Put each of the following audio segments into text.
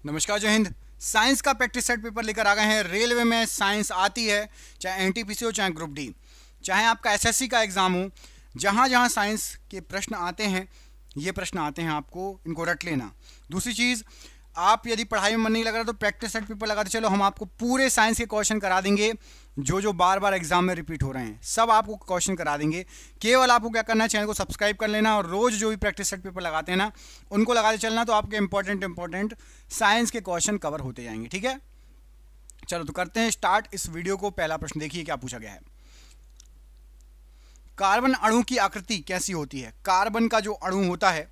नमस्कार, जय हिंद। साइंस का प्रैक्टिस सेट पेपर लेकर आ गए हैं। रेलवे में साइंस आती है, चाहे एनटीपीसी हो चाहे ग्रुप डी, चाहे आपका एसएससी का एग्जाम हो, जहां जहां साइंस के प्रश्न आते हैं, ये प्रश्न आते हैं, आपको इनको रट लेना। दूसरी चीज, आप यदि पढ़ाई में मन नहीं लग रहा तो प्रैक्टिस सेट पेपर लगाते चलो, हम आपको पूरे साइंस के क्वेश्चन करा देंगे जो जो बार बार एग्जाम में रिपीट हो रहे हैं, सब आपको क्वेश्चन करा देंगे। केवल आपको क्या करना है, चैनल को सब्सक्राइब कर लेना और रोज जो भी प्रैक्टिस सेट पेपर लगाते हैं ना, उनको लगाते चलना, तो आपके इंपॉर्टेंट साइंस के क्वेश्चन कवर होते जाएंगे। ठीक है, चलो तो करते हैं स्टार्ट इस वीडियो को। पहला प्रश्न देखिए क्या पूछा गया है। कार्बन अणु की आकृति कैसी होती है? कार्बन का जो अणु होता है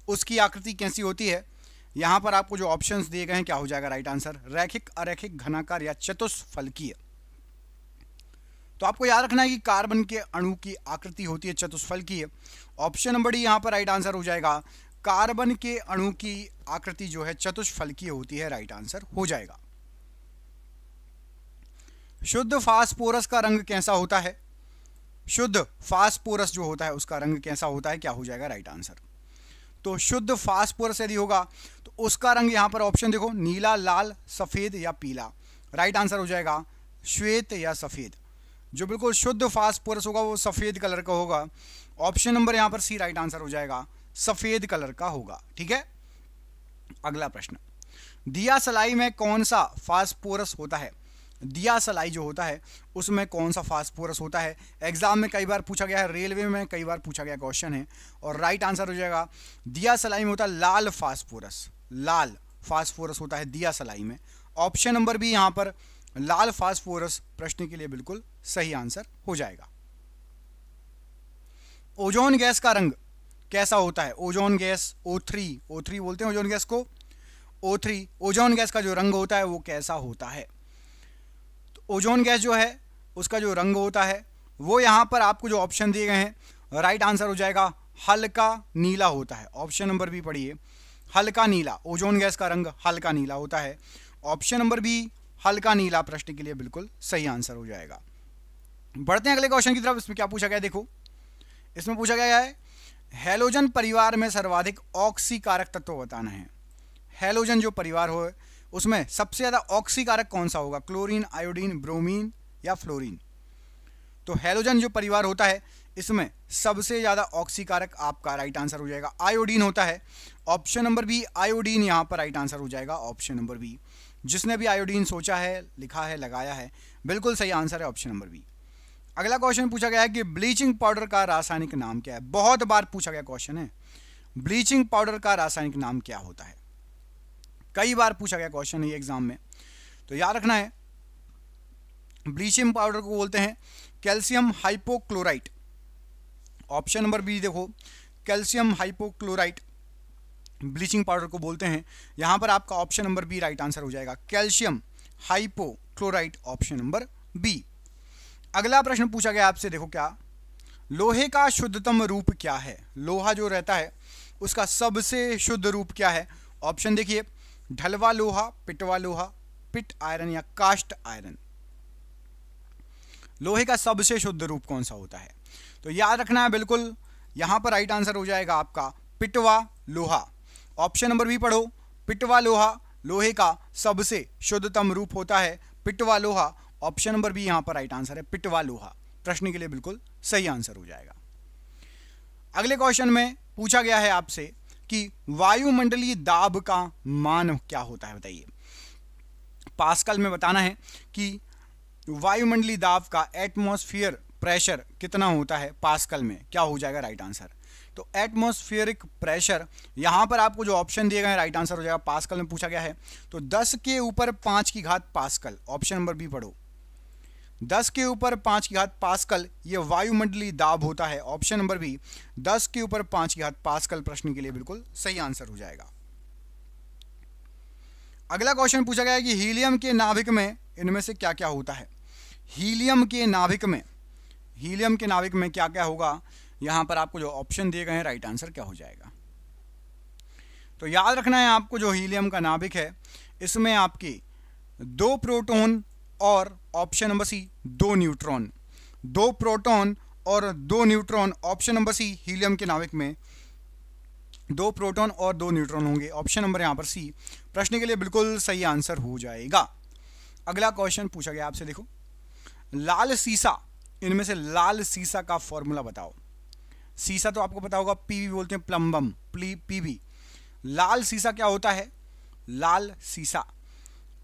उसकी आकृति कैसी होती है? यहां पर आपको जो ऑप्शंस दिए गए हैं, क्या हो जाएगा राइट आंसर? रैखिक, अरैखिक, घनाकार या चतुष्फलकीय। तो आपको याद रखना है कि कार्बन के अणु की आकृति होती है चतुष्फलकीय। ऑप्शन नंबर डी यहां पर राइट आंसर हो जाएगा। कार्बन के अणु की आकृति जो है चतुष्फलकीय होती है, राइट आंसर हो जाएगा। शुद्ध फास्फोरस का रंग कैसा होता है? शुद्ध फास्फोरस जो होता है उसका रंग कैसा होता है? क्या हो जाएगा राइट आंसर? तो शुद्ध फास्फोरस यदि होगा तो उसका रंग यहां पर ऑप्शन देखो, नीला, लाल, सफेद या पीला। राइट आंसर हो जाएगा श्वेत या सफेद। जो बिल्कुल शुद्ध फास्फोरस होगा वो सफेद कलर का होगा। ऑप्शन नंबर यहां पर सी राइट आंसर हो जाएगा, सफेद कलर का होगा। ठीक है, अगला प्रश्न, दिया सलाई में कौन सा फास्फोरस होता है? दिया सलाई जो होता है उसमें कौन सा फास्फोरस होता है? एग्जाम में कई बार पूछा गया है, रेलवे में कई बार पूछा गया क्वेश्चन है, और राइट आंसर हो जाएगा दिया सलाई में होता है लाल फास्फोरस। लाल फास्फोरस होता है दिया सलाई में। ऑप्शन नंबर बी यहां पर लाल फास्फोरस प्रश्न के लिए बिल्कुल सही आंसर हो जाएगा। ओजोन गैस का रंग कैसा होता है? ओजोन गैस O3 बोलते हैं ओजोन गैस को, O3 ओजोन गैस का जो रंग होता है वो कैसा होता है? तो ओजोन गैस जो है उसका जो रंग होता है वो यहां पर आपको जो ऑप्शन दिए गए हैं, राइट आंसर हो जाएगा हल्का नीला होता है। ऑप्शन नंबर बी पढ़िए, हल्का नीला। ओजोन गैस का रंग हल्का नीला होता है। ऑप्शन नंबर बी हल्का नीला प्रश्न के लिए बिल्कुल सही आंसर हो जाएगा। बढ़ते हैं अगले क्वेश्चन की तरफ। इसमें क्या पूछा गया देखो, इसमें पूछा गया है हैलोजन परिवार में सर्वाधिक ऑक्सीकारक तत्व बताना है। हैलोजन जो परिवार हो उसमें सबसे ज्यादा ऑक्सीकारक कौन सा होगा? क्लोरीन, आयोडीन, ब्रोमीन या फ्लोरीन? तो हैलोजन जो परिवार होता है इसमें सबसे ज्यादा ऑक्सीकारक आपका राइट आंसर हो जाएगा आयोडीन होता है। ऑप्शन नंबर बी आयोडीन यहां पर राइट आंसर हो जाएगा। ऑप्शन नंबर बी, जिसने भी आयोडीन सोचा है, लिखा है, लगाया है, बिल्कुल सही आंसर है ऑप्शन नंबर बी। अगला क्वेश्चन पूछा गया है कि ब्लीचिंग पाउडर का रासायनिक नाम क्या है? बहुत बार पूछा गया क्वेश्चन है, ब्लीचिंग पाउडर का रासायनिक नाम क्या होता है? कई बार पूछा गया क्वेश्चन है ये एग्जाम में, तो याद रखना है। ब्लीचिंग पाउडर को बोलते हैं calcium hypochlorite. Option number B देखो, कैल्शियम हाइपोक्लोराइट ब्लीचिंग पाउडर को बोलते हैं। यहां पर आपका option number B right answer हो जाएगा, calcium hypochlorite, option number B. अगला प्रश्न पूछा गया आपसे, देखो क्या, लोहे का शुद्धतम रूप क्या है? लोहा जो रहता है उसका सबसे शुद्ध रूप क्या है? ऑप्शन देखिए, ढलवा लोहा, पिटवा लोहा, पिट आयरन या कास्ट आयरन। लोहे का सबसे शुद्ध रूप कौन सा होता है? तो याद रखना है बिल्कुल, यहां पर राइट आंसर हो जाएगा आपका पिटवा लोहा। ऑप्शन नंबर बी पढ़ो, पिटवा लोहा लोहे का सबसे शुद्धतम रूप होता है, पिटवा लोहा। ऑप्शन नंबर बी यहां पर राइट आंसर है, पिटवा लोहा प्रश्न के लिए बिल्कुल सही आंसर हो जाएगा। अगले क्वेश्चन में पूछा गया है आपसे कि वायुमंडलीय दाब का मान क्या होता है, बताइए। पास्कल में बताना है कि वायुमंडलीय दाब का एटमॉस्फेयर प्रेशर कितना होता है पास्कल में, क्या हो जाएगा राइट आंसर? तो एटमॉस्फेरिक प्रेशर, यहां पर आपको जो ऑप्शन दिए गए राइट आंसर हो जाएगा, पास्कल में पूछा गया है तो 10 के ऊपर 5 की घात पास्कल। ऑप्शन नंबर बी पढ़ो, 10 के ऊपर 5 की घात पास्कल ये वायुमंडलीय दाब होता है। ऑप्शन नंबर बी 10 के ऊपर 5 की घात पास्कल प्रश्न के लिए बिल्कुल सही आंसर हो जाएगा। अगला क्वेश्चन पूछा गया है कि हीलियम के नाभिक में इनमें से क्या क्या होता है? हीलियम के नाभिक में क्या क्या होगा? यहां पर आपको जो ऑप्शन दिए गए हैं राइट आंसर क्या हो जाएगा? तो याद रखना है आपको, जो हीलियम का नाभिक है इसमें आपकी 2 प्रोटॉन और option number C 2 neutron, 2 proton और 2 neutron, option number C helium के नाभिक में 2 प्रोटॉन और 2 न्यूट्रॉन होंगे। ऑप्शन नंबर यहाँ पर सी प्रश्न के लिए बिल्कुल सही आंसर हो जाएगा। अगला क्वेश्चन पूछा गया आपसे, देखो लाल सीसा, इनमें से लाल सीसा का फॉर्मूला बताओ। सीसा तो आपको पता होगा, पीवी बोलते हैं, प्लम्बम, पीवी। लाल सीसा क्या होता है? लाल सीसा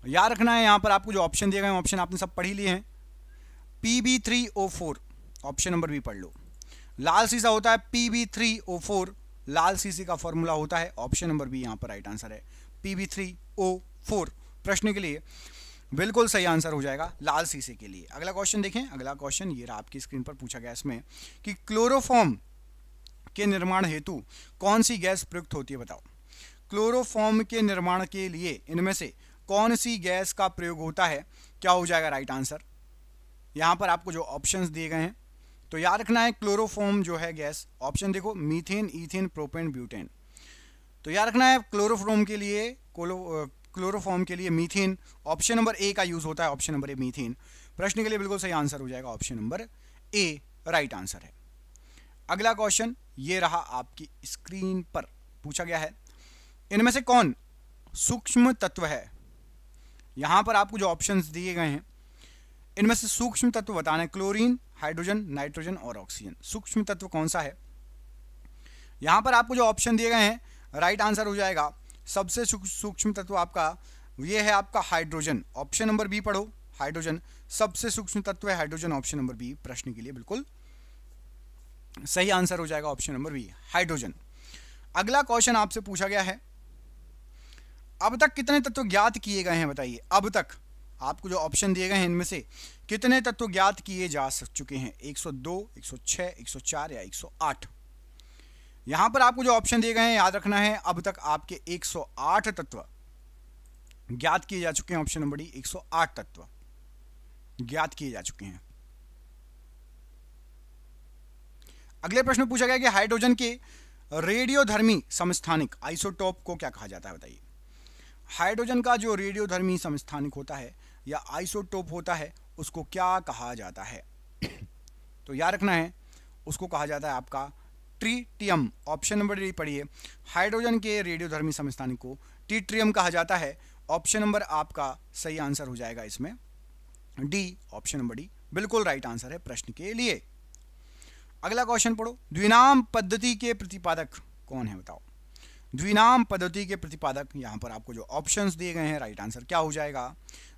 याद रखना है, यहां पर आपको जो ऑप्शन दिए गए हैं ऑप्शन आपने सब पढ़ ही लिए हैं। Pb3O4, ऑप्शन नंबर बी पढ़ लो। लाल सीसा होता है Pb3O4, लाल सीसे का फॉर्मूला होता है, ऑप्शन नंबर बी यहां पर राइट आंसर है Pb3O4। प्रश्न के लिए बिल्कुल सही आंसर हो जाएगा लाल सीसे के लिए। अगला क्वेश्चन देखें। अगला क्वेश्चन ये रहा आपकी स्क्रीन पर, पूछा गया इसमें कि क्लोरोफॉर्म के निर्माण हेतु कौन सी गैस प्रयुक्त होती है, बताओ। क्लोरोफॉर्म के निर्माण के लिए इनमें से कौन सी गैस का प्रयोग होता है? क्या हो जाएगा राइट आंसर? यहां पर आपको जो ऑप्शंस दिए गए हैं तो याद रखना है, क्लोरोफॉर्म जो है गैस, ऑप्शन देखो, मीथेन, ईथेन, प्रोपेन, ब्यूटेन। तो याद रखना है क्लोरोफॉर्म के लिए मीथेन, ऑप्शन नंबर ए का यूज होता है, ऑप्शन नंबर ए मीथेन। प्रश्न के लिए बिल्कुल सही आंसर हो जाएगा option number A right answer है। अगला क्वेश्चन ये रहा आपकी स्क्रीन पर, पूछा गया है इनमें से कौन सूक्ष्म तत्व है? यहां पर आपको जो ऑप्शंस दिए गए हैं इनमें से सूक्ष्म तत्व बताना है। क्लोरीन, हाइड्रोजन, नाइट्रोजन और ऑक्सीजन। सूक्ष्म तत्व कौन सा है? यहां पर आपको जो ऑप्शन दिए गए हैं राइट आंसर हो जाएगा, सबसे सूक्ष्म तत्व आपका ये है आपका हाइड्रोजन, ऑप्शन नंबर बी पढ़ो, हाइड्रोजन सबसे सूक्ष्म तत्व है हाइड्रोजन, ऑप्शन नंबर बी प्रश्न के लिए बिल्कुल सही आंसर हो जाएगा, ऑप्शन नंबर बी हाइड्रोजन। अगला क्वेश्चन आपसे पूछा गया है, अब तक कितने तत्व ज्ञात किए गए हैं बताइए। अब तक आपको जो ऑप्शन दिए गए हैं इनमें से कितने तत्व ज्ञात किए जा चुके हैं? 102, 106, 104 या 108। यहां पर आपको जो ऑप्शन दिए गए हैं याद रखना है, अब तक आपके 108 तत्व ज्ञात किए जा चुके हैं, ऑप्शन नंबर डी 108 तत्व ज्ञात किए जा चुके हैं। अगले प्रश्न पूछा गया कि हाइड्रोजन के रेडियोधर्मी समस्थानिक आइसोटोप को क्या कहा जाता है बताइए। हाइड्रोजन का जो रेडियोधर्मी समस्थानिक होता है या आइसोटोप होता है उसको क्या कहा जाता है? तो याद रखना है, उसको कहा जाता है आपका ट्रीटियम, ऑप्शन नंबर डी पढ़िए। हाइड्रोजन के रेडियोधर्मी समस्थानिक को ट्रीटियम कहा जाता है, ऑप्शन नंबर आपका सही आंसर हो जाएगा इसमें डी, ऑप्शन नंबर डी बिल्कुल राइट आंसर है प्रश्न के लिए। अगला क्वेश्चन पढ़ो, द्विनाम पद्धति के प्रतिपादक कौन है बताओ। द्विनाम पद्धति के प्रतिपादक, यहां पर आपको जो ऑप्शंस दिए गए हैं राइट आंसर क्या हो जाएगा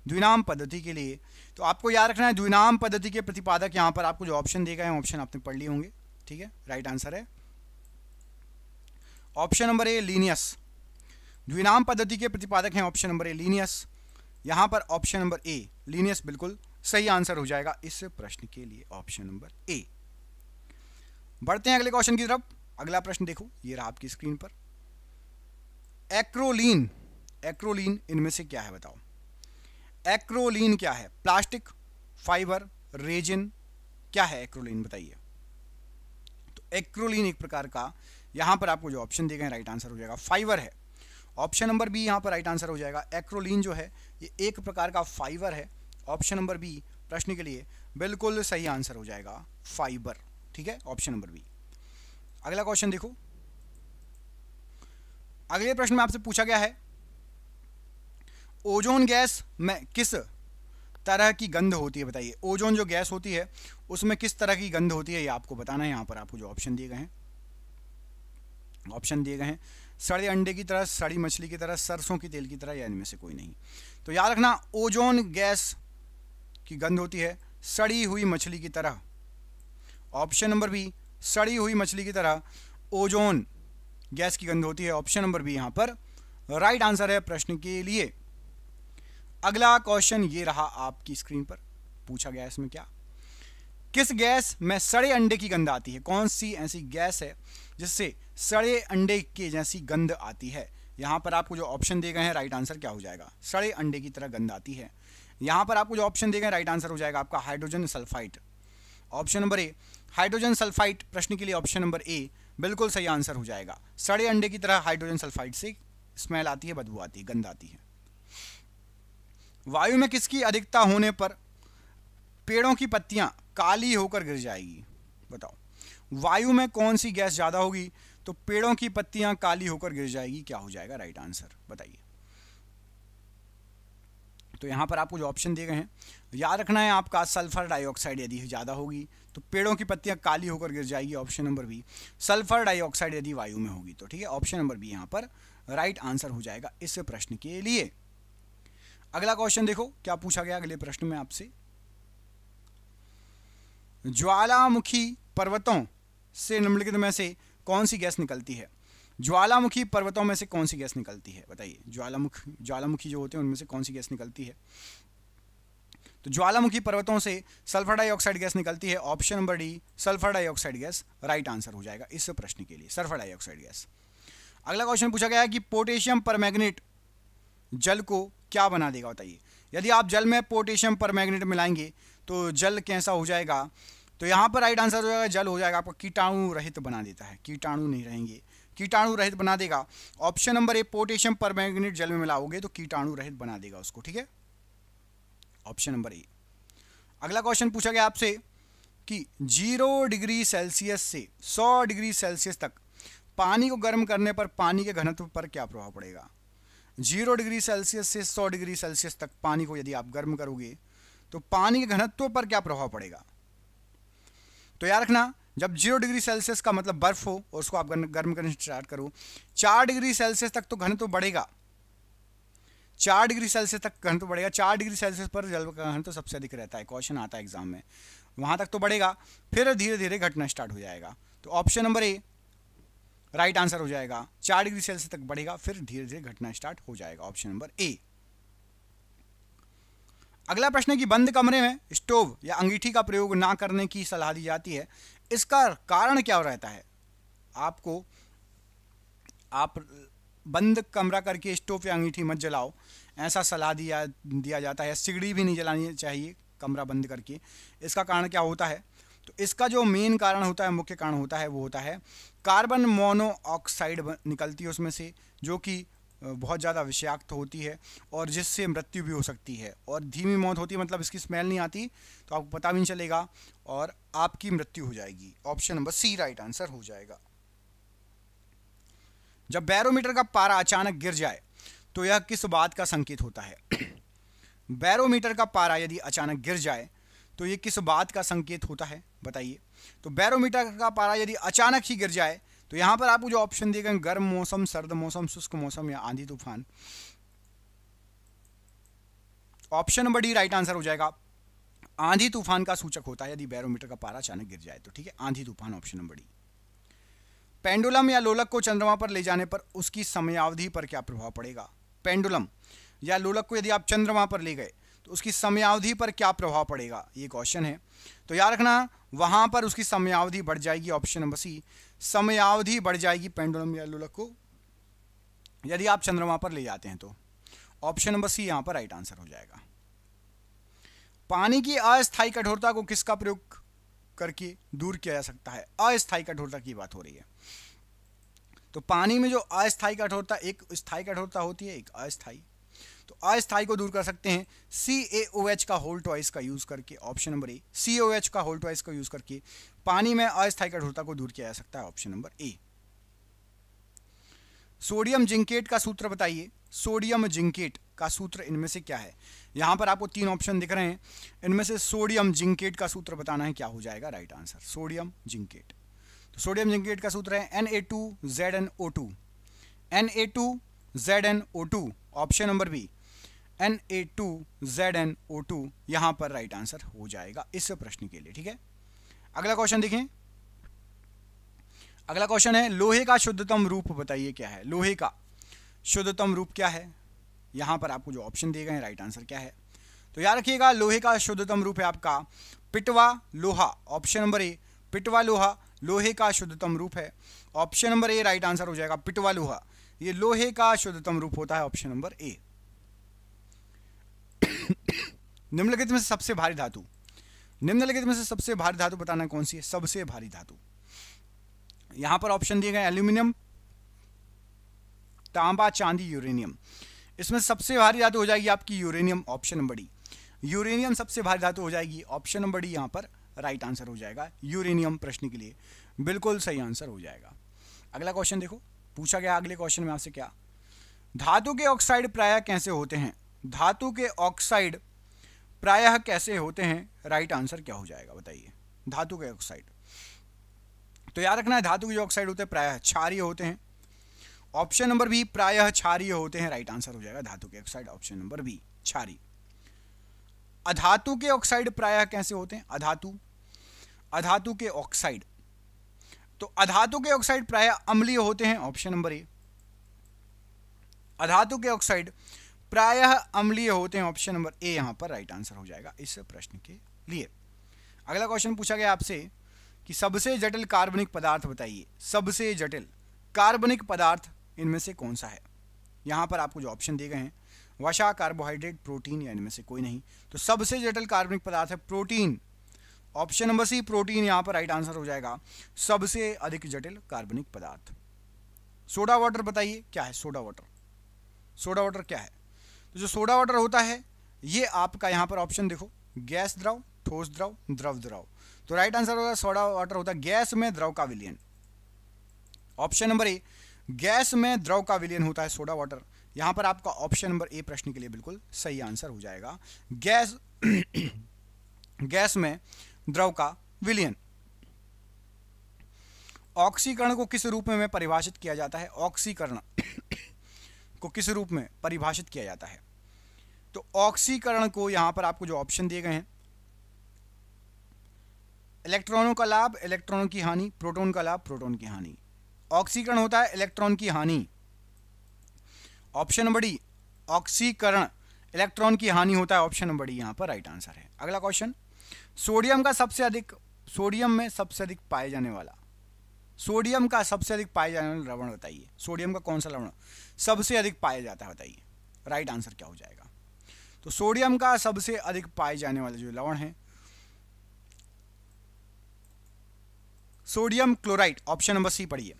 द्विनाम पद्धति के लिए? तो आपको याद रखना है द्विनाम पद्धति के प्रतिपादक, यहां पर आपको जो ऑप्शन दिए गए हैं ऑप्शन आपने पढ़ लिए होंगे, ठीक है। राइट आंसर है ऑप्शन नंबर ए लीनियस। द्विनाम पद्धति के प्रतिपादक हैं ऑप्शन नंबर ए लीनियस। यहां पर ऑप्शन नंबर ए लीनियस बिल्कुल सही आंसर हो जाएगा इस प्रश्न के लिए, ऑप्शन नंबर ए। बढ़ते हैं अगले क्वेश्चन की तरफ। अगला प्रश्न देखो, ये रहा आपकी स्क्रीन पर, एक्रोलीन, एक्रोलीन इनमें से क्या है बताओ। एक्रोलीन क्या है? प्लास्टिक, फाइबर, रेजिन, क्या है एक्रोलीन बताइए। तो एक्रोलीन एक प्रकार का, यहां पर आपको जो ऑप्शन दिए गए राइट आंसर हो जाएगा फाइबर है, ऑप्शन नंबर बी यहां पर राइट आंसर हो जाएगा। एक्रोलीन जो है ये एक प्रकार का फाइबर है, ऑप्शन नंबर बी प्रश्न के लिए बिल्कुल सही आंसर हो जाएगा फाइबर, ठीक है, ऑप्शन नंबर बी। अगला क्वेश्चन देखो, अगले प्रश्न में आपसे पूछा गया है ओजोन गैस में किस तरह की गंध होती है बताइए। ओजोन जो गैस होती है उसमें किस तरह की गंध होती है ये आपको बताना है। यहां पर आपको जो ऑप्शन दिए गए हैं, ऑप्शन दिए गए हैं सड़े अंडे की तरह, सड़ी मछली की तरह, सरसों की तेल की तरह, या इनमें से कोई नहीं। तो याद रखना ओजोन गैस की गंध होती है सड़ी हुई मछली की तरह, ऑप्शन नंबर बी सड़ी हुई मछली की तरह ओजोन गैस की गंध होती है, ऑप्शन नंबर बी यहां पर राइट आंसर है प्रश्न के लिए। अगला क्वेश्चन ये रहा आपकी स्क्रीन पर, पूछा गया इसमें क्या, किस गैस में सड़े अंडे की गंध आती है। कौन सी ऐसी गैस है जिससे सड़े अंडे के जैसी गंध आती है। यहां पर आपको जो ऑप्शन दिए गए हैं राइट आंसर क्या हो जाएगा, सड़े अंडे की तरह गंध आती है। यहां पर आपको जो ऑप्शन दिए गए राइट आंसर हो जाएगा आपका hydrogen sulphide, option number A hydrogen sulphide प्रश्न के लिए ऑप्शन नंबर ए बिल्कुल सही आंसर हो जाएगा। सड़े अंडे की तरह हाइड्रोजन सल्फाइड से स्मेल आती है, बदबू आती है, गंध आती है। वायु में किसकी अधिकता होने पर पेड़ों की पत्तियां काली होकर गिर जाएगी बताओ। वायु में कौन सी गैस ज्यादा होगी तो पेड़ों की पत्तियां काली होकर गिर जाएगी, क्या हो जाएगा राइट आंसर बताइए। तो यहां पर आपको जो ऑप्शन दिए गए हैं याद रखना है आपका, सल्फर डाइऑक्साइड यदि ज़्यादा होगी तो पेड़ों की पत्तियां काली होकर गिर जाएगी, option number B. Sulphur dioxide यदि वायु में होगी तो ठीक है, ऑप्शन नंबर बी यहां पर राइट आंसर हो जाएगा इस प्रश्न के लिए। अगला क्वेश्चन देखो क्या पूछा गया अगले प्रश्न में आपसे। ज्वालामुखी पर्वतों से निम्नलिखित में से कौन सी गैस निकलती है? ज्वालामुखी पर्वतों में से कौन सी गैस निकलती है बताइए। ज्वालामुखी जो होते हैं उनमें से कौन सी गैस निकलती है? तो ज्वालामुखी पर्वतों से सल्फर डाइऑक्साइड गैस निकलती है, option number D sulphur dioxide gas right answer हो जाएगा इस प्रश्न के लिए, सल्फर डाइऑक्साइड गैस। अगला क्वेश्चन पूछा गया है कि पोटेशियम परमैंगनेट जल को क्या बना देगा बताइए। यदि आप जल में पोटेशियम परमैंगनेट मिलाएंगे तो जल कैसा हो जाएगा? तो यहाँ पर राइट आंसर हो जाएगा जल हो जाएगा आपका कीटाणु रहित बना देता है, कीटाणु नहीं रहेंगे, कीटाणु रहित बना देगा। Option number A potassium permanganate जल में मिलाओगे तो कीटाणु रहित बना देगा उसको, ठीक है, ऑप्शन नंबर ए। अगला क्वेश्चन पूछा गया आपसे कि 0 डिग्री सेल्सियस से 100 डिग्री सेल्सियस तक पानी को गर्म करने पर पानी के घनत्व पर क्या प्रभाव पड़ेगा? 0 डिग्री सेल्सियस से 100 डिग्री सेल्सियस तक पानी को यदि आप गर्म करोगे तो पानी के घनत्व पर क्या प्रभाव पड़ेगा? तो याद रखना जब 0 डिग्री सेल्सियस का मतलब बर्फ हो और उसको आप गर्म करने स्टार्ट करो, 4 डिग्री सेल्सियस तक तो घनत्व बढ़ेगा, 4 डिग्री सेल्सियस तक घनत्व बढ़ेगा। 4 डिग्री सेल्सियस पर जल का घनत्व सबसे अधिक रहता है, क्वेश्चन आता है एग्जाम में, वहां तक तो बढ़ेगा, फिर धीरे धीरे घटना स्टार्ट हो जाएगा। तो option number A right answer हो जाएगा, 4 डिग्री सेल्सियस तक बढ़ेगा फिर धीरे धीरे घटना स्टार्ट हो जाएगा, ऑप्शन नंबर ए। अगला प्रश्न है कि बंद कमरे में स्टोव या अंगीठी का प्रयोग ना करने की सलाह दी जाती है, इसका कारण क्या रहता है? आपको आप बंद कमरा करके स्टोव या अंगीठी मत जलाओ, ऐसा सलाह दिया जाता है। सिगड़ी भी नहीं जलानी चाहिए कमरा बंद करके। इसका कारण क्या होता है? तो इसका जो मेन कारण होता है, मुख्य कारण होता है, वो होता है कार्बन मोनोऑक्साइड निकलती है उसमें से, जो कि बहुत ज़्यादा विषाक्त होती है और जिससे मृत्यु भी हो सकती है, और धीमी मौत होती है, मतलब इसकी स्मेल नहीं आती तो आपको पता भी नहीं चलेगा और आपकी मृत्यु हो जाएगी। Option number C right answer हो जाएगा। जब बैरोमीटर का पारा अचानक गिर जाए तो यह किस बात का संकेत होता है? बैरोमीटर का पारा यदि अचानक गिर जाए तो यह किस बात का संकेत होता है बताइए। तो बैरोमीटर का पारा यदि अचानक ही गिर जाए तो यहां पर आपको जो ऑप्शन दिए गए गर्म मौसम, सर्द मौसम, शुष्क मौसम या आंधी तूफान, option number D right answer हो जाएगा। आंधी तूफान का सूचक होता है यदि बैरोमीटर का पारा अचानक गिर जाए तो, ठीक है, आंधी तूफान, ऑप्शन नंबर डी। पेंडुलम या लोलक को चंद्रमा पर ले जाने पर उसकी समयावधि पर क्या प्रभाव पड़ेगा? पेंडुलम या लोलक को यदि आप चंद्रमा पर ले गए तो उसकी समयावधि पर क्या प्रभाव पड़ेगा, ये क्वेश्चन है। तो याद रखना वहां पर उसकी समयावधि बढ़ जाएगी, ऑप्शन नंबर सी समयावधि बढ़ जाएगी पेंडुलम या लोलक को यदि आप चंद्रमा पर ले जाते हैं तो, ऑप्शन नंबर सी यहां पर राइट आंसर हो जाएगा। पानी की अस्थायी कठोरता को किसका प्रयोग करके दूर किया जा सकता है? अस्थायी कठोरता की बात हो रही है। तो पानी में जो अस्थायी कठोरता, एक स्थायी कठोरता होती है, एक अस्थायी, तो अस्थायी को दूर कर सकते हैं CaOH का होल ट्वाइस का यूज करके, ऑप्शन नंबर ए CaOH का होल ट्वाइस का यूज करके पानी में अस्थायी कठोरता को दूर किया जा सकता है, option number A. Sodium zincate का सूत्र बताइए। सोडियम जिंकेट का सूत्र इनमें से क्या है? यहां पर आपको 3 ऑप्शन दिख रहे हैं, इनमें से सोडियम जिंकेट का सूत्र बताना है, क्या हो जाएगा राइट आंसर? Sodium zincate. तो सोडियम जिंकेट का सूत्र है Na2ZnO2, Na2ZnO2, option number B Na2ZnO2 यहां पर राइट आंसर हो जाएगा इस प्रश्न के लिए, ठीक है। अगला क्वेश्चन देखें। अगला क्वेश्चन है लोहे का शुद्धतम रूप बताइए क्या है? लोहे का शुद्धतम रूप क्या है? यहां पर आपको जो ऑप्शन दिए गए हैं राइट आंसर क्या है? तो याद रखिएगा लोहे का शुद्धतम रूप है आपका पिटवा लोहा, ऑप्शन नंबर ए पिटवा लोहा लोहे का शुद्धतम रूप है, option number A right answer हो जाएगा। पिटवा लोहा ये लोहे का शुद्धतम रूप होता है, ऑप्शन नंबर ए। निम्नलिखित में से सबसे भारी धातु, निम्नलिखित में से सबसे भारी धातु बताना कौन सी है? सबसे भारी धातु यहां पर ऑप्शन दिए गए एल्यूमिनियम, तांबा, चांदी, यूरेनियम। इसमें सबसे भारी धातु हो जाएगी आपकी uranium, option number D. Uranium सबसे भारी धातु हो जाएगी, ऑप्शन नंबर डी यहां पर राइट आंसर हो जाएगा। यूरेनियम प्रश्न के लिए बिल्कुल सही आंसर हो जाएगा। अगला क्वेश्चन देखो, पूछा गया अगले क्वेश्चन में आपसे क्या, धातु के ऑक्साइड प्रायः कैसे होते हैं? धातु के ऑक्साइड प्रायः कैसे होते हैं? राइट आंसर क्या हो जाएगा बताइए? धातु के ऑक्साइड, तो याद रखना है धातु के जो ऑक्साइड होते हैं प्रायः क्षारीय होते हैं। ऑप्शन नंबर बी, प्रायः क्षारीय होते हैं, राइट आंसर हो जाएगा धातु के ऑक्साइड, ऑप्शन नंबर बी क्षारीय। अधातु के ऑक्साइड प्रायः कैसे होते हैं? अधातु के ऑक्साइड, तो अधातु के ऑक्साइड प्रायः अम्लीय होते हैं, ऑप्शन नंबर ए। अधातु के ऑक्साइड प्रायः अम्लीय होते हैं, ऑप्शन नंबर ए यहां पर राइट आंसर हो जाएगा इस प्रश्न के लिए। अगला क्वेश्चन पूछा गया आपसे कि सबसे जटिल कार्बनिक पदार्थ बताइए। सबसे जटिल कार्बनिक पदार्थ इनमें से कौन सा है? यहां पर आपको जो ऑप्शन दिए गए हैं, वसा, कार्बोहाइड्रेट, प्रोटीन, या इनमें से कोई नहीं। तो सबसे जटिल कार्बनिक पदार्थ है protein, option number C protein यहां पर राइट आंसर हो जाएगा, सबसे अधिक जटिल कार्बनिक पदार्थ। सोडा वाटर बताइए क्या है? सोडा वाटर, सोडा वाटर क्या है? तो जो सोडा वाटर होता है ये आपका यहां पर ऑप्शन देखो, गैस द्रव, ठोस द्रव, द्रव द्रव। तो राइट आंसर होगा सोडा वाटर होता है गैस में द्रव का विलयन, ऑप्शन नंबर ए गैस में द्रव का विलयन होता है सोडा वाटर। यहां पर आपका ऑप्शन नंबर ए प्रश्न के लिए बिल्कुल सही आंसर हो जाएगा, गैस गैस में द्रव का विलयन। ऑक्सीकरण को किस रूप में परिभाषित किया जाता है? ऑक्सीकरण को किस रूप में परिभाषित किया जाता है? तो ऑक्सीकरण को यहां पर आपको जो ऑप्शन दिए गए हैं, इलेक्ट्रॉनों का लाभ, इलेक्ट्रॉनों की हानि, प्रोटॉन का लाभ, प्रोटॉन की हानि। ऑक्सीकरण होता है इलेक्ट्रॉन की हानि, ऑप्शन नंबर डी। ऑक्सीकरण इलेक्ट्रॉन की हानि होता है, ऑप्शन नंबर डी यहां पर राइट आंसर है। अगला क्वेश्चन, सोडियम का सबसे अधिक, सोडियम में सबसे अधिक पाए जाने वाला, सोडियम का सबसे अधिक पाए जाने वाला लवण बताइए। सोडियम का कौन सा लवण सबसे अधिक पाया जाता है बताइए? राइट आंसर क्या हो जाएगा? तो सोडियम का सबसे अधिक पाए जाने वाला जो लवण है sodium chloride, option number C पढ़िए,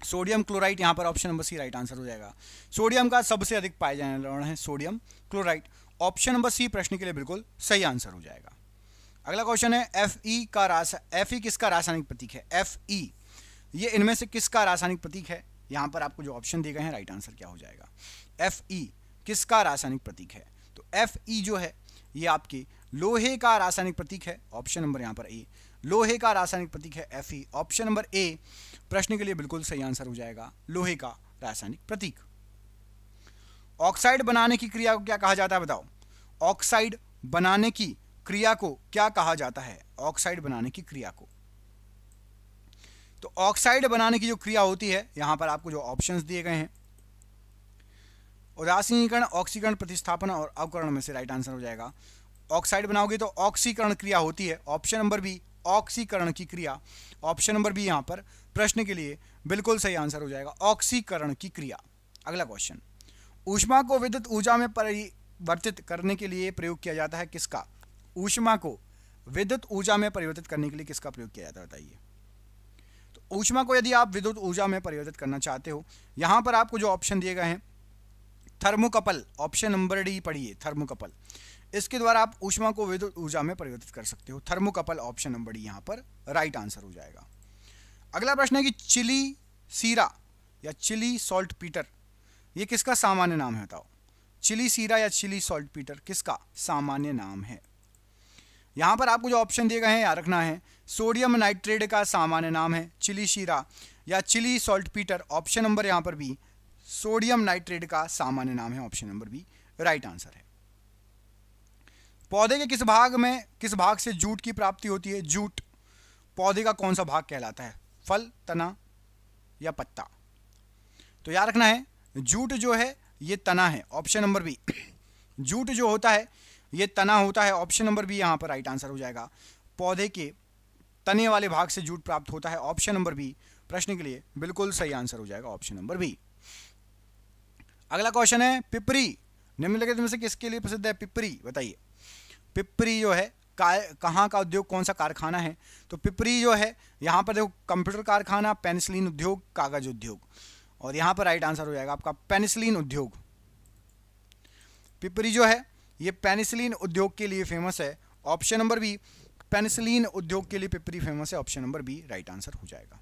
सोडियम क्लोराइड यहां पर option number C right answer हो जाएगा। सोडियम का सबसे अधिक पाए जाने वाला लवण है sodium chloride, option number C प्रश्न के लिए बिल्कुल सही आंसर हो जाएगा। अगला क्वेश्चन है Fe का Fe किसका रासायनिक प्रतीक है? Fe ये इनमें से किसका रासायनिक प्रतीक है? यहां पर आपको जो ऑप्शन दिए गए हैं राइट आंसर क्या हो जाएगा? Fe किसका रासायनिक प्रतीक है? तो Fe जो है ये आपके लोहे का रासायनिक प्रतीक है, ऑप्शन नंबर यहां पर ए, लोहे का रासायनिक प्रतीक है Fe, ऑप्शन नंबर ए प्रश्न के लिए बिल्कुल सही आंसर हो जाएगा, लोहे का रासायनिक प्रतीक। ऑक्साइड बनाने की क्रिया को क्या कहा जाता है बताओ? ऑक्साइड बनाने की क्रिया को क्या कहा जाता है? ऑक्साइड बनाने की क्रिया को, तो ऑक्साइड बनाने की जो क्रिया होती है यहां पर आपको जो ऑप्शंस दिए गए हैं, उदासीनीकरण, ऑक्सीकरण, प्रतिस्थापन और अवकरण में से राइट आंसर हो जाएगा। ऑक्साइड बनाओगे तो ऑक्सीकरण क्रिया होती है, ऑप्शन नंबर बी ऑक्सीकरण की क्रिया, ऑप्शन नंबर बी यहां पर प्रश्न के लिए बिल्कुल सही आंसर हो जाएगा, ऑक्सीकरण की क्रिया। अगला क्वेश्चन, ऊष्मा को विद्युत ऊर्जा में परिवर्तित करने के लिए प्रयोग किया जाता है किसका? ऊष्मा को विद्युत ऊर्जा में परिवर्तित करने के लिए किसका प्रयोग किया जाता है बताइए? तो ऊष्मा को यदि आप विद्युत ऊर्जा में परिवर्तित करना चाहते हो, यहां पर आपको जो ऑप्शन दिए गए हैं, थर्मोकपल, ऑप्शन नंबर डी पढ़िए, थर्मोकपल, इसके द्वारा आप ऊष्मा को विद्युत ऊर्जा में परिवर्तित कर सकते हो, थर्मोकपल, ऑप्शन नंबर डी यहां पर राइट आंसर हो जाएगा। अगला प्रश्न है कि चिली सीरा या चिली सॉल्ट पीटर ये किसका सामान्य नाम है बताओ? चिली सीरा या चिली सॉल्ट पीटर किसका सामान्य नाम है? यहां पर आपको जो ऑप्शन दिए गए हैं याद रखना है, सोडियम नाइट्रेट का सामान्य नाम है चिली सीरा या Chile saltpetre, option number यहां पर बी सोडियम नाइट्रेट का सामान्य नाम है, option number B right answer है। पौधे के किस भाग से जूट की प्राप्ति होती है? जूट पौधे का कौन सा भाग कहलाता है? फल, तना या पत्ता? तो याद रखना है जूट जो है ये तना है, ऑप्शन नंबर बी जूट जो होता है ये तना होता है, ऑप्शन नंबर बी यहां पर राइट आंसर हो जाएगा। पौधे के तने वाले भाग से जूट प्राप्त होता है, ऑप्शन नंबर बी प्रश्न के लिए बिल्कुल सही आंसर हो जाएगा, ऑप्शन नंबर बी। अगला क्वेश्चन है पिपरी निम्नलिखित में से किसके लिए प्रसिद्ध है? पिपरी बताइए, पिपरी जो है कहाँ का उद्योग, कौन सा कारखाना है? तो पिपरी जो है यहाँ पर देखो कंप्यूटर कारखाना, पेनिसिलिन उद्योग, कागज उद्योग, और यहाँ पर राइट आंसर हो जाएगा आपका पेनिसिलिन उद्योग। पिपरी जो है ये पेनिसिलिन उद्योग के लिए फेमस है, ऑप्शन नंबर बी पेनिसिलिन उद्योग के लिए पिपरी फेमस है, option number B right answer हो जाएगा।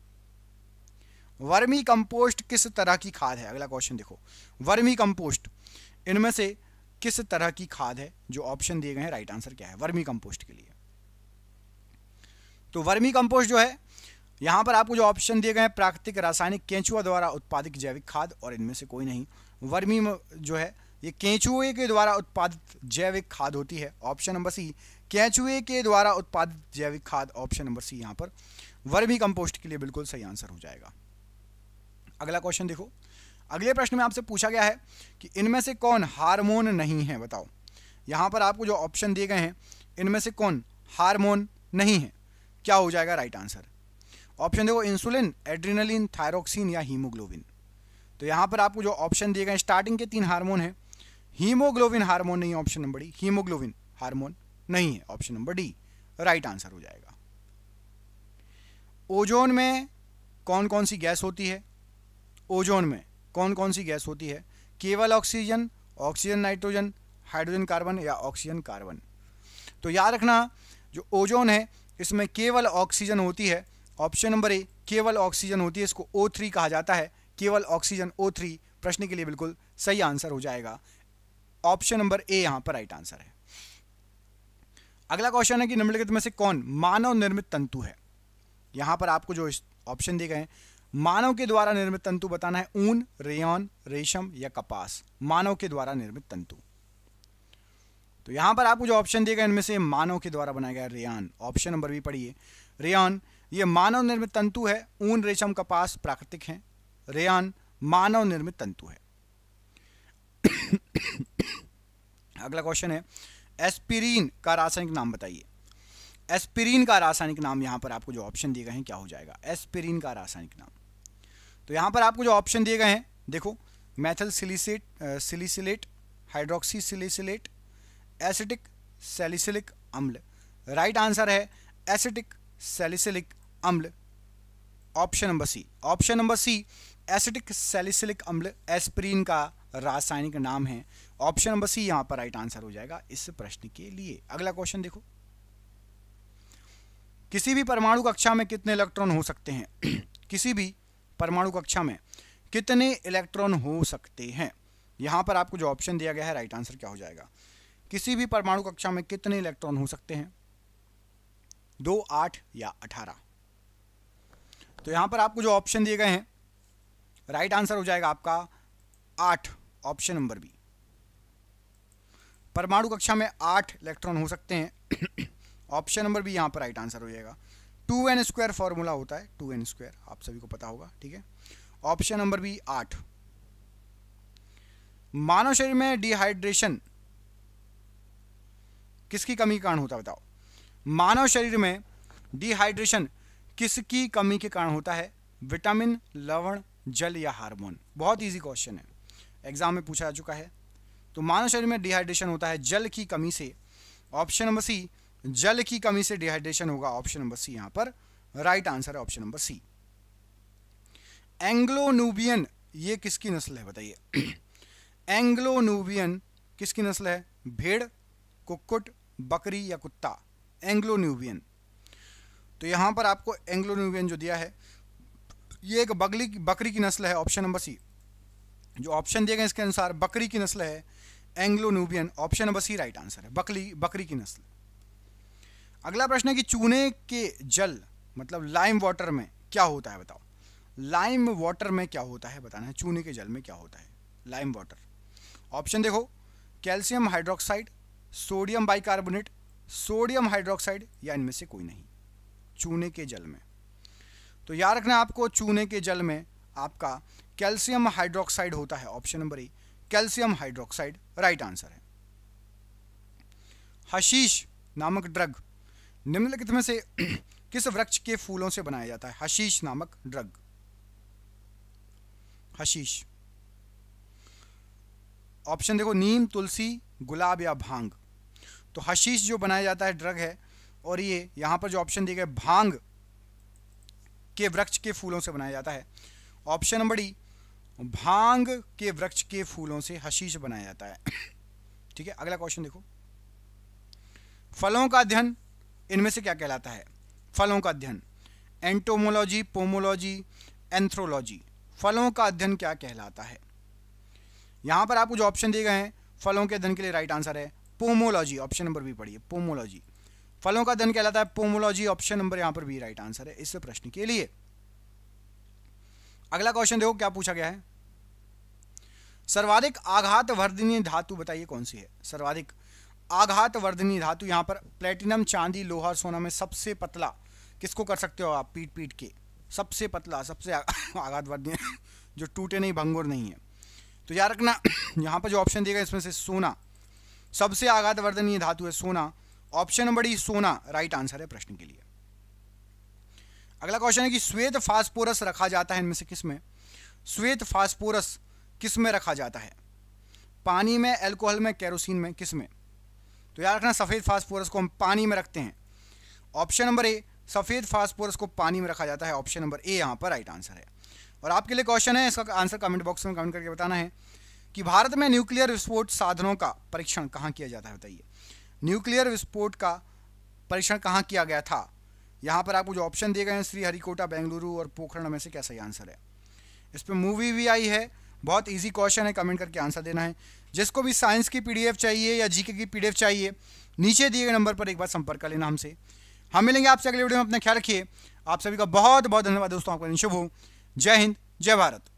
वर्मी कंपोस्ट किस तरह की खाद है? अगला क्वेश्चन देखो, वर्मी कंपोस्ट इनमें से किस तरह की खाद है? जो ऑप्शन दिए गए हैं, राइट आंसर क्या है वर्मी कंपोस्ट के लिए? तो वर्मी कंपोस्ट जो है, यहां पर आपको जो ऑप्शन दिए गए हैं, प्राकृतिक, रासायनिक, केंचुआ द्वारा उत्पादित जैविक खाद, और इनमें से कोई नहीं। वर्मी जो है ये केंचुए के द्वारा उत्पादित जैविक खाद होती है, ऑप्शन नंबर सी। केंचुए के द्वारा उत्पादित जैविक खाद, ऑप्शन नंबर सी यहां पर वर्मी कंपोस्ट के लिए बिल्कुल सही आंसर हो जाएगा। अगला क्वेश्चन देखो, अगले प्रश्न में आपसे पूछा गया है कि इनमें से कौन हार्मोन नहीं है? बताओ, यहां पर आपको जो ऑप्शन दिए गए हैं, इनमें से कौन हार्मोन नहीं है? क्या हो जाएगा राइट आंसर? ऑप्शन देखो, इंसुलिन, एड्रेनलिन, थायरोक्सिन या हीमोग्लोबिन। तो यहां पर आपको जो ऑप्शन दिए गए, स्टार्टिंग के 3 हार्मोन है, हीमोग्लोबिन हार्मोन नहीं है, option number D, haemoglobin hormone नहीं है, option number D right answer हो जाएगा। ओजोन में कौन कौन सी गैस होती है? ओजोन में कौन कौन सी गैस होती है? केवल oxygen, oxygen nitrogen, hydrogen carbon या ऑक्सीजन कार्बन? तो याद रखना, जो ओजोन है इसमें केवल ऑक्सीजन होती है, ऑप्शन नंबर ए केवल ऑक्सीजन होती है, इसको O3 कहा जाता है, केवल ऑक्सीजन O3 प्रश्न के लिए बिल्कुल सही आंसर हो जाएगा, ऑप्शन नंबर ए यहां पर राइट आंसर है। अगला क्वेश्चन है कि निम्नलिखित में से कौन मानव निर्मित तंतु है? यहां पर आपको जो ऑप्शन दिए गए हैं, मानव के द्वारा निर्मित तंतु बताना है, ऊन, रेयन, रेशम या कपास। मानव के द्वारा निर्मित तंतु, तो यहां पर आपको जो ऑप्शन दिए गए इनमें से मानव के द्वारा बनाया गया रेयन, ऑप्शन नंबर बी पढ़िए, रेयन ये मानव निर्मित तंतु है, ऊन, रेशम, कपास प्राकृतिक है, रेयन मानव निर्मित तंतु है। अगला क्वेश्चन है, एस्पिरिन का रासायनिक नाम बताइए। एस्पिरिन का रासायनिक नाम, यहां पर आपको जो ऑप्शन दिए गए हैं क्या हो जाएगा? एस्पिरिन का रासायनिक नाम, तो यहां पर आपको जो ऑप्शन दिए गए हैं देखो, methyl salicylate, hydroxy salicylate, acetic salicylic अम्ल। राइट आंसर है एसिटिक सैलिसिलिक अम्ल, option number C. Option number C acetic salicylic अम्ल एस्पिरिन का रासायनिक नाम है, ऑप्शन नंबर सी यहां पर राइट आंसर हो जाएगा इस प्रश्न के लिए। अगला क्वेश्चन देखो, किसी भी परमाणु कक्षा में कितने इलेक्ट्रॉन हो सकते हैं? किसी भी परमाणु कक्षा में कितने इलेक्ट्रॉन हो सकते हैं? यहां पर आपको जो ऑप्शन दिया गया है, राइट आंसर क्या हो जाएगा? किसी भी परमाणु कक्षा में कितने इलेक्ट्रॉन हो सकते हैं? 2, 8 या 18? तो यहां पर आपको जो ऑप्शन दिए गए हैं, राइट आंसर हो जाएगा आपका 8, ऑप्शन नंबर बी। परमाणु कक्षा में 8 इलेक्ट्रॉन हो सकते हैं, ऑप्शन नंबर बी यहां पर राइट आंसर हो जाएगा। 2n² फॉर्मूला होता है, 2n², आप सभी को पता होगा, ठीक है, ऑप्शन नंबर बी 8। मानव शरीर में डिहाइड्रेशन किसकी कमी के कारण होता है? बताओ, मानव शरीर में डिहाइड्रेशन किसकी कमी के कारण होता है? विटामिन, लवण, जल या हार्मोन? बहुत इजी क्वेश्चन है, एग्जाम में पूछा जा चुका है। तो मानव शरीर में डिहाइड्रेशन होता है जल की कमी से, ऑप्शन नंबर सी जल की कमी से डिहाइड्रेशन होगा, ऑप्शन नंबर सी यहां पर राइट आंसर है, option number C. Anglo Nubian ये किसकी नस्ल है बताइए? एंग्लो न्यूबियन किसकी नस्ल है? भेड़, कुक्कुट, बकरी या कुत्ता? एंग्लो न्यूबियन, तो यहां पर आपको एंग्लो न्यूबियन जो दिया है ये एक बकरी की नस्ल है, ऑप्शन नंबर सी। जो ऑप्शन दिए गए इसके अनुसार बकरी की नस्ल है Anglo Nubian, option number C right answer है, बकरी की नस्ल। अगला प्रश्न है कि चूने के जल मतलब लाइम वाटर में क्या होता है? बताओ, लाइम वाटर में क्या होता है बताना है, चूने के जल में क्या होता है लाइम वाटर? ऑप्शन देखो, calcium hydroxide, sodium bicarbonate, sodium hydroxide या इनमें से कोई नहीं। चूने के जल में, तो याद रखना आपको, चूने के जल में आपका कैल्शियम हाइड्रोक्साइड होता है, option number A calcium hydroxide right answer है। हशीश नामक ड्रग निम्नलिखित में से किस वृक्ष के फूलों से बनाया जाता है? हशीश नामक ड्रग, हशीश, ऑप्शन देखो, नीम, तुलसी, गुलाब या भांग? तो हशीश जो बनाया जाता है ड्रग है, और ये यहां पर जो ऑप्शन दिए गए भांग के वृक्ष के फूलों से बनाया जाता है, ऑप्शन नंबर डी भांग के वृक्ष के फूलों से हशीश बनाया जाता है, ठीक है। अगला क्वेश्चन देखो, फलों का अध्ययन इनमें से क्या कहलाता है? फलों का अध्ययन, एंटोमोलॉजी, पोमोलॉजी, एंथ्रोलॉजी, फलों का अध्ययन क्या कहलाता है? यहां पर आपको जो ऑप्शन दिए गए हैं फलों के अध्ययन के लिए राइट आंसर है पोमोलॉजी, ऑप्शन नंबर बी पढ़िए, पोमोलॉजी। फलों का अध्ययन कहलाता है पोमोलॉजी, ऑप्शन नंबर यहां पर बी राइट आंसर है इस प्रश्न के लिए। अगला क्वेश्चन देखो क्या पूछा गया है। सर्वाधिक आघातवर्धनीय धातु बताइए कौन सी है? सर्वाधिक आघातवर्धनीय धातु, यहां पर प्लेटिनम, चांदी, लोहा और सोना में सबसे पतला किसको कर सकते हो आप? पीट पीट के सबसे पतला, सबसे आघातवर्धनीय जो टूटे नहीं, भंगुर नहीं है। तो याद रखना यहां पर जो ऑप्शन दिए गए इसमें से सोना सबसे आघातवर्धनीय धातु है, सोना, ऑप्शन नंबर डी सोना राइट आंसर है प्रश्न के लिए। अगला क्वेश्चन है कि श्वेत फास्फोरस रखा जाता है इनमें से किस में? श्वेत फास्फोरस किस में रखा जाता है? पानी में, अल्कोहल में, केरोसिन में, किस में? तो याद रखना सफेद फास्फोरस को हम पानी में रखते हैं, ऑप्शन नंबर ए सफेद फास्फोरस को पानी में रखा जाता है, ऑप्शन नंबर ए यहां पर राइट आंसर है। और आपके लिए क्वेश्चन है, इसका आंसर कमेंट बॉक्स में कमेंट करके बताना है कि भारत में न्यूक्लियर विस्फोट साधनों का परीक्षण कहां किया जाता है? बताइए, न्यूक्लियर विस्फोट का परीक्षण कहां किया गया था? यहां पर आपको जो ऑप्शन दिए गए हैं श्रीहरिकोटा, बेंगलुरु और पोखरण में से क्या सही आंसर है? इस पर मूवी भी आई है, बहुत इजी क्वेश्चन है, कमेंट करके आंसर देना है। जिसको भी साइंस की पीडीएफ चाहिए या जीके की पीडीएफ चाहिए नीचे दिए गए नंबर पर एक बार संपर्क कर लेना हमसे। हम मिलेंगे आपसे अगले वीडियो में, अपना ख्याल रखिए। आप सभी का बहुत बहुत धन्यवाद दोस्तों, आपका दिन शुभ हो। जय हिंद, जय भारत।